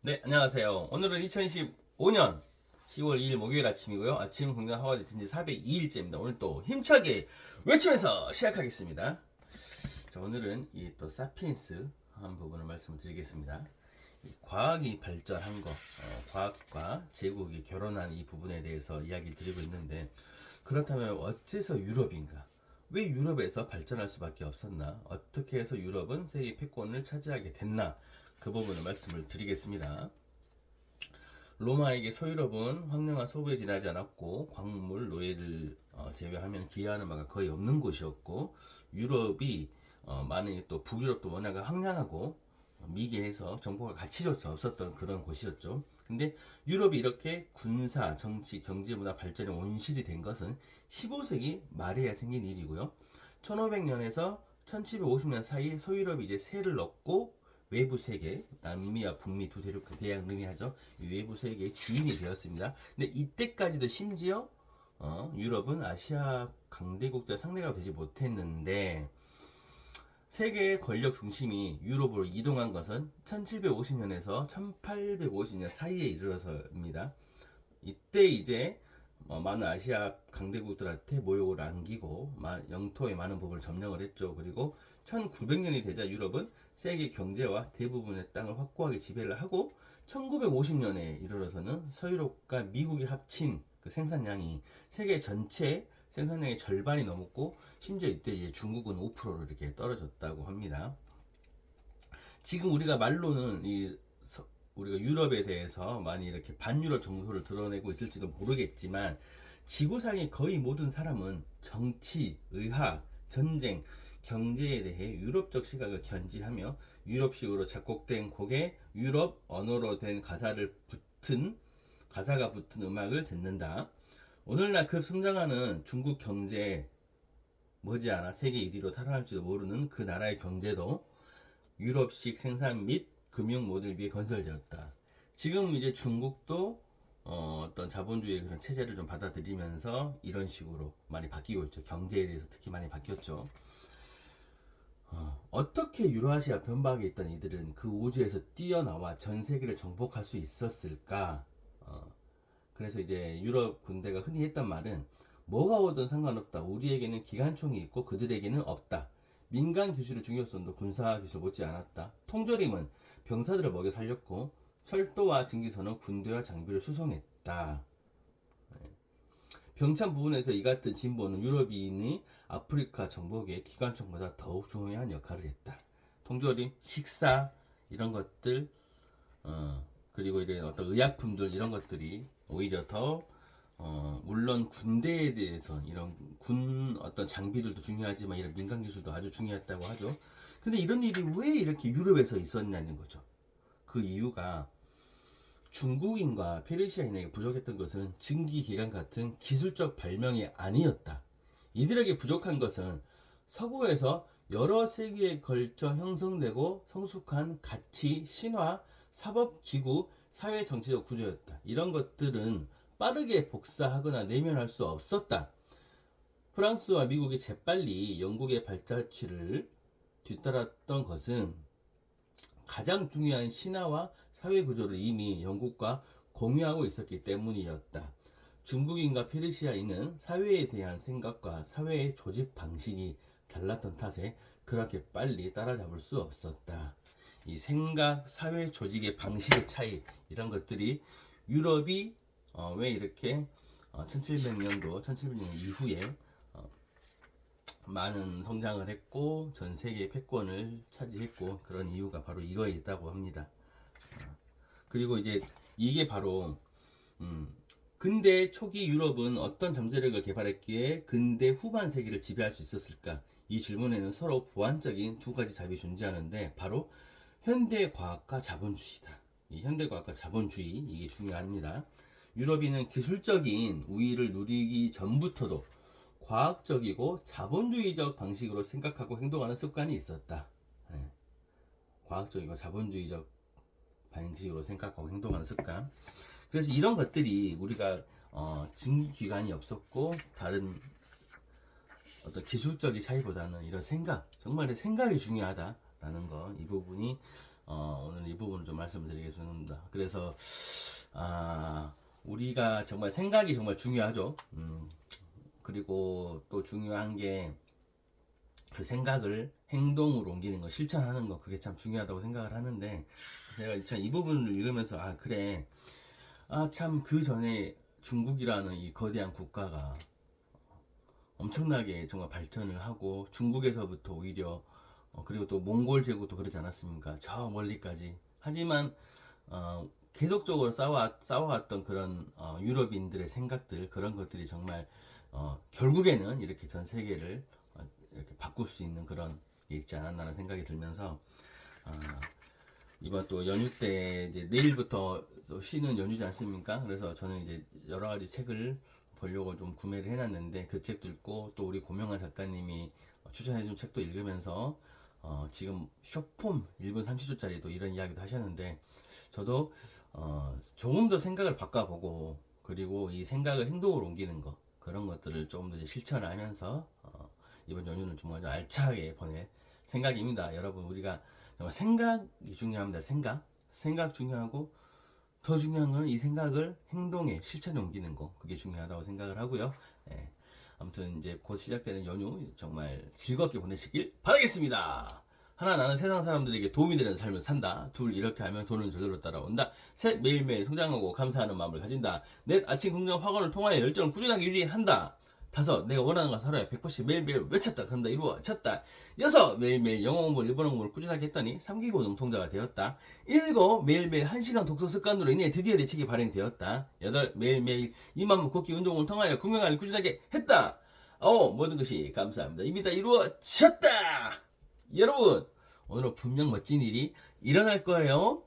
네, 안녕하세요. 오늘은 2025년 10월 2일 목요일 아침이고요. 아침 공장 하와드 진지 402일째입니다. 오늘 또 힘차게 외치면서 시작하겠습니다. 자, 오늘은 이 또 사피엔스 한 부분을 말씀을 드리겠습니다. 이 과학이 발전한 거, 과학과 제국이 결혼한 이 부분에 대해서 이야기 드리고 있는데, 그렇다면 어째서 유럽인가? 왜 유럽에서 발전할 수밖에 없었나? 어떻게 해서 유럽은 세계 패권을 차지하게 됐나? 그 부분을 말씀을 드리겠습니다. 로마에게 서유럽은 황량한 서부에 지나지 않았고 광물, 노예를 제외하면 기여하는 바가 거의 없는 곳이었고, 유럽이 많은 또 북유럽도 워낙 황량하고 미개해서 정보가 가치조차 없었던 그런 곳이었죠. 근데 유럽이 이렇게 군사, 정치, 경제, 문화 발전에 온실이 된 것은 15세기 말에야 생긴 일이고요. 1500년에서 1750년 사이 서유럽이 이제 세를 넣고 외부 세계, 남미와 북미 두 대륙 대양을 의미하죠. 이 외부 세계의 주인이 되었습니다. 근데 이때까지도 심지어 유럽은 아시아 강대국들 상대가 되지 못했는데, 세계의 권력 중심이 유럽으로 이동한 것은 1750년에서 1850년 사이에 이르러서입니다. 이때 이제 많은 아시아 강대국들한테 모욕을 안기고 영토의 많은 부분을 점령을 했죠. 그리고 1900년이 되자 유럽은 세계 경제와 대부분의 땅을 확고하게 지배를 하고, 1950년에 이르러서는 서유럽과 미국이 합친 그 생산량이 세계 전체 생산량의 절반이 넘었고, 심지어 이때 이제 중국은 5%로 이렇게 떨어졌다고 합니다. 지금 우리가 말로는 우리가 유럽에 대해서 많이 이렇게 반유럽 정서를 드러내고 있을지도 모르겠지만, 지구상의 거의 모든 사람은 정치, 의학, 전쟁, 경제에 대해 유럽적 시각을 견지하며 유럽식으로 작곡된 곡에 유럽 언어로 된 가사가 붙은 음악을 듣는다. 오늘날 급성장하는 중국 경제 머지않아 세계 1위로 살아날지도 모르는 그 나라의 경제도 유럽식 생산 및 금융 모델 위에 건설되었다. 지금 이제 중국도 어떤 자본주의의 그런 체제를 좀 받아들이면서 이런 식으로 많이 바뀌고 있죠. 경제에 대해서 특히 많이 바뀌었죠. 어떻게 유라시아 변방에 있던 이들은 그 우주에서 뛰어나와 전 세계를 정복할 수 있었을까? 그래서 이제 유럽 군대가 흔히 했던 말은, 뭐가 오든 상관없다. 우리에게는 기관총이 있고 그들에게는 없다. 민간 기술의 중요성도 군사 기술 못지 않았다. 통조림은 병사들을 먹여 살렸고 철도와 증기선은 군대와 장비를 수송했다. 병참 부분에서 이 같은 진보는 유럽인이 아프리카 정복에 기관총보다 더욱 중요한 역할을 했다. 통조림, 식사 이런 것들, 그리고 이런 어떤 의약품들 이런 것들이 오히려 더 물론 군대에 대해서 이런 군 어떤 장비들도 중요하지만 이런 민간 기술도 아주 중요했다고 하죠. 근데 이런 일이 왜 이렇게 유럽에서 있었냐는 거죠. 그 이유가 중국인과 페르시아인에게 부족했던 것은 증기기관 같은 기술적 발명이 아니었다. 이들에게 부족한 것은 서구에서 여러 세기에 걸쳐 형성되고 성숙한 가치, 신화, 사법기구, 사회정치적 구조였다. 이런 것들은 빠르게 복사하거나 내면할 수 없었다. 프랑스와 미국이 재빨리 영국의 발자취를 뒤따랐던 것은 가장 중요한 신화와 사회 구조를 이미 영국과 공유하고 있었기 때문이었다. 중국인과 페르시아인은 사회에 대한 생각과 사회의 조직 방식이 달랐던 탓에 그렇게 빨리 따라잡을 수 없었다. 이 생각, 사회 조직의 방식의 차이 이런 것들이 유럽이 왜 이렇게 1700년 이후에 많은 성장을 했고 전 세계 패권을 차지했고, 그런 이유가 바로 이거에 있다고 합니다. 그리고 이제 이게 바로 근대 초기 유럽은 어떤 잠재력을 개발했기에 근대 후반 세계를 지배할 수 있었을까? 이 질문에는 서로 보완적인 두 가지 답이 존재하는데, 바로 현대과학과 자본주의다. 이 현대과학과 자본주의, 이게 중요합니다. 유럽인은 기술적인 우위를 누리기 전부터도 과학적이고 자본주의적 방식으로 생각하고 행동하는 습관이 있었다. 과학적이고 자본주의적 방식으로 생각하고 행동하는 습관. 그래서 이런 것들이 우리가 증기기관이 없었고 다른 어떤 기술적인 차이보다는 이런 생각, 정말 생각이 중요하다라는 거, 이 부분이 오늘 이 부분을 좀 말씀을 드리겠습니다. 그래서 우리가 정말 생각이 정말 중요하죠. 그리고 또 중요한 게 그 생각을 행동으로 옮기는 거, 실천하는 거, 그게 참 중요하다고 생각을 하는데, 제가 참 이 부분을 읽으면서 그래, 참 그 전에 중국이라는 이 거대한 국가가 엄청나게 정말 발전을 하고, 중국에서부터 오히려 그리고 또 몽골 제국도 그러지 않았습니까? 저 멀리까지. 하지만 계속적으로 싸워왔던 그런 유럽인들의 생각들, 그런 것들이 정말 결국에는 이렇게 전 세계를 이렇게 바꿀 수 있는 그런 게 있지 않았나라는 생각이 들면서, 이번 또 연휴 때 이제 내일부터 또 쉬는 연휴지 않습니까? 그래서 저는 이제 여러 가지 책을 보려고 좀 구매를 해놨는데, 그 책도 읽고 또 우리 고명환 작가님이 추천해준 책도 읽으면서 지금 숏폼 1분 30초짜리 또 이런 이야기도 하셨는데, 저도 조금 더 생각을 바꿔보고, 그리고 이 생각을 행동으로 옮기는 거, 그런 것들을 조금 더 이제 실천을 하면서 이번 연휴는 좀 아주 알차게 보낼 생각입니다. 여러분, 우리가 정말 생각이 중요합니다. 생각 중요하고, 더 중요한 건 이 생각을 행동에 실천에 옮기는 거, 그게 중요하다고 생각을 하고요. 예. 아무튼 이제 곧 시작되는 연휴 정말 즐겁게 보내시길 바라겠습니다. 하나, 나는 세상 사람들에게 도움이 되는 삶을 산다. 둘, 이렇게 하면 돈은 저절로 따라온다. 셋, 매일매일 성장하고 감사하는 마음을 가진다. 넷, 아침 긍정 확언을 통하여 열정을 꾸준하게 유지한다. 다섯, 내가 원하는 걸 살아야 100% 매일매일 외쳤다. 그럼 다 이루어졌다. 여섯, 매일매일 영어 공부, 일본어 공부를 꾸준하게 했더니 3기고 능통자가 되었다. 일곱, 매일매일 1시간 독서 습관으로 인해 드디어 내 책이 발행되었다. 여덟, 매일매일 2만 보 걷기 운동을 통하여 건강을 꾸준하게 했다. 모든 것이 감사합니다. 이미 다 이루어졌다. 여러분, 오늘은 분명 멋진 일이 일어날 거예요.